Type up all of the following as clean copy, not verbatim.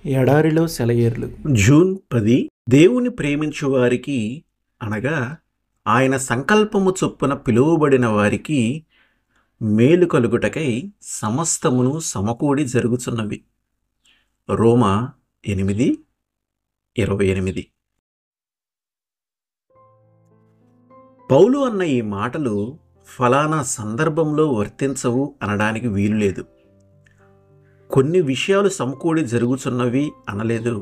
ఎడారిలో సెలయేర్లు. జూన్ 10 దేవుని ప్రేమించు వారికి అనగా ఆయన సంకల్పము చొప్పున పిలువబడిన వారికి మేలు కలుగుటకై సమస్తమును సమకూడి జరుగుచున్నవి. రోమా 8:28. పౌలు అన్న ఈ మాటలు ఫలానా సందర్భంలో వర్తించవు అనడానికి వీలులేదు. కొన్ని విషయాలు సమకూడి జరుగుచున్నవి అనలేదు.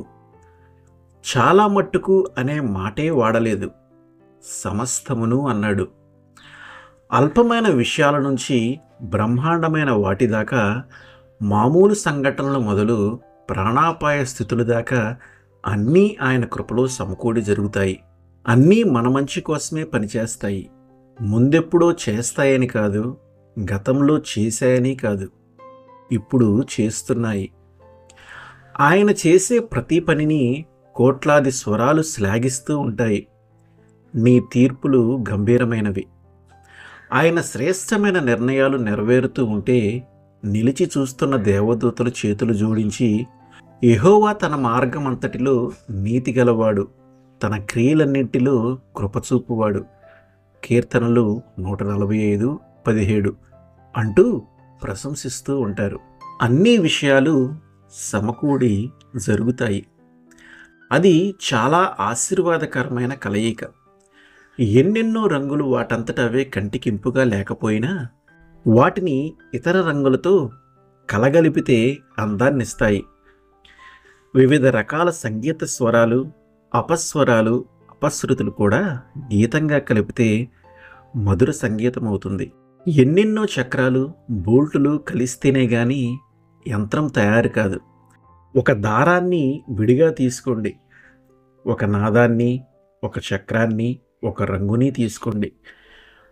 చాలా మట్టుకు అనే మాటే వాడలేదు. సమస్తమును అన్నాడు. అల్పమైన విషయాల నుంచి బ్రహ్మాండమైన వాటి దాకా, మామూలు సంఘటనలు మొదలు ప్రాణాపాయ స్థితుల దాకా అన్నీ ఆయన కృపలో సమకూడి జరుగుతాయి. అన్నీ మన మంచి కోసమే పనిచేస్తాయి. ముందెప్పుడో చేస్తాయని కాదు, గతంలో చేశాయని కాదు, ఇప్పుడు చేస్తున్నాయి. ఆయన చేసే ప్రతి పనిని కోట్లాది స్వరాలు శ్లాఘిస్తూ ఉంటాయి. నీ తీర్పులు గంభీరమైనవి. ఆయన శ్రేష్టమైన నిర్ణయాలు నెరవేరుతూ ఉంటే నిలిచి చూస్తున్న దేవదూతలు చేతులు జోడించి, యెహోవా తన మార్గమంతటిలో నీతి గలవాడు, తన క్రియలన్నింటిలో కృపచూపువాడు, కీర్తనలు 145:17 అంటూ ప్రశంసిస్తూ ఉంటారు. అన్ని విషయాలు సమకూడి జరుగుతాయి. అది చాలా ఆశీర్వాదకరమైన కలయిక. ఎన్నెన్నో రంగులు వాటంతటవే కంటికింపుగా లేకపోయినా వాటిని ఇతర రంగులతో కలగలిపితే అందాన్నిస్తాయి. వివిధ రకాల సంగీత స్వరాలు, అపస్వరాలు, అపశృతులు కూడా గీతంగా కలిపితే మధుర సంగీతం అవుతుంది. ఎన్నెన్నో చక్రాలు, బోల్టులు కలిస్తేనే గాని యంత్రం తయారు కాదు. ఒక దారాన్ని విడిగా తీసుకోండి, ఒక నాదాన్ని, ఒక చక్రాన్ని, ఒక రంగుని తీసుకోండి.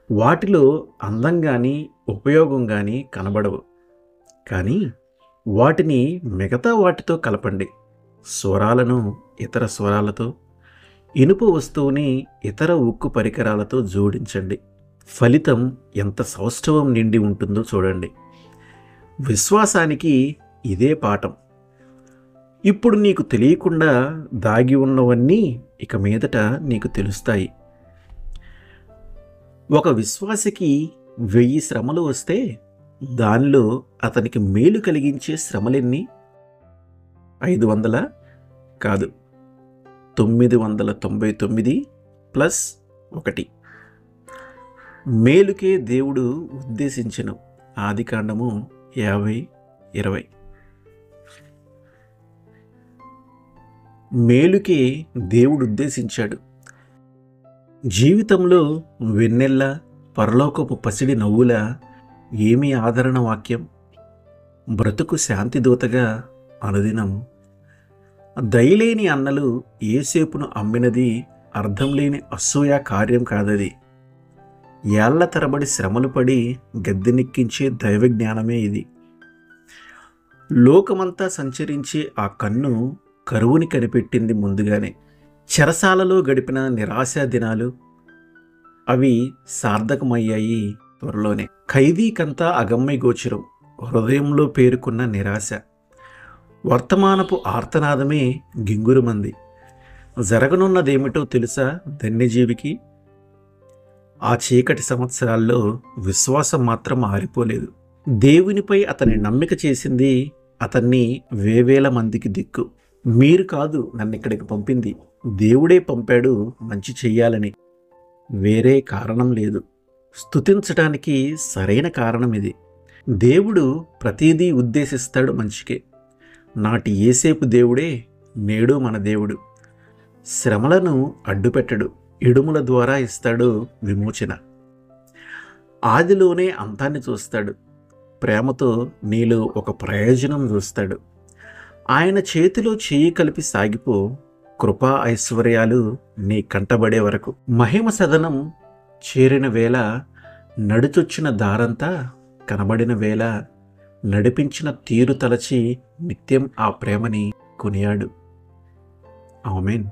వాటిలో అందం కానీ ఉపయోగం కానీ కనబడవు. కానీ వాటిని మిగతా వాటితో కలపండి. స్వరాలను ఇతర స్వరాలతో, ఇనుప వస్తువుని ఇతర ఉక్కు పరికరాలతో జోడించండి. ఫలితం ఎంత సౌష్ఠవం నిండి ఉంటుందో చూడండి. విశ్వాసానికి ఇదే పాఠం. ఇప్పుడు నీకు తెలియకుండా దాగి ఉన్నవన్నీ ఇక మీదట నీకు తెలుస్తాయి. ఒక విశ్వాసికి 1000 శ్రమలు వస్తే దానిలో అతనికి మేలు కలిగించే శ్రమలెన్ని? 500 కాదు, 999 ప్లస్ 1. మేలుకే దేవుడు ఉద్దేశించెను. ఆదికాండము 50:20. మేలుకే దేవుడు ఉద్దేశించాడు. జీవితంలో వెన్నెల్ల, పరలోకపు పసిడి నవ్వుల ఏమీ ఆదరణ వాక్యం? బ్రతుకు శాంతిదూతగా అనుదినం దయలేని అన్నలు ఏసేపును అమ్మినది అర్థం లేని అసూయ కార్యం కాదది. ఏళ్ల తరబడి శ్రమలు పడి గద్దెనెక్కించే దైవ జ్ఞానమే ఇది. లోకమంతా సంచరించే ఆ కన్ను కరువుని కనిపెట్టింది ముందుగానే. చెరసాలలో గడిపిన నిరాశా దినాలు అవి సార్థకమయ్యాయి త్వరలోనే. ఖైదీకంతా అగమ్య గోచరం, హృదయంలో పేరుకున్న నిరాశ. వర్తమానపు ఆర్తనాదమే గింగురుమంది. జరగనున్నదేమిటో తెలుసా ధన్యజీవికి? ఆ చీకటి సంవత్సరాల్లో విశ్వాసం మాత్రం ఆరిపోలేదు. దేవునిపై అతని నమ్మిక చేసింది అతన్ని వేవేల మందికి దిక్కు. మీరు కాదు నన్ను ఇక్కడికి పంపింది, దేవుడే పంపాడు మంచి చెయ్యాలని. వేరే కారణం లేదు. స్తుతించడానికి సరైన కారణం ఇది. దేవుడు ప్రతిదీ ఉద్దేశిస్తాడు మంచికే. నాటి యేసేపు దేవుడే నేడు మన దేవుడు. శ్రమలను అడ్డుపెట్టడు, ఇడుముల ద్వారా ఇస్తాడు విమోచన. ఆదిలోనే అంతాన్ని చూస్తాడు. ప్రేమతో నీలో ఒక ప్రయోజనం చూస్తాడు. ఆయన చేతిలో చేయి కలిపి సాగిపో. కృపా ఐశ్వర్యాలు నీ కంటబడే వరకు. మహిమ సదనం చేరిన వేళ, నడుచొచ్చిన దారంతా కనబడిన వేళ, నడిపించిన తీరు తలచి నిత్యం ఆ ప్రేమని కొనియాడు. ఆమేన్.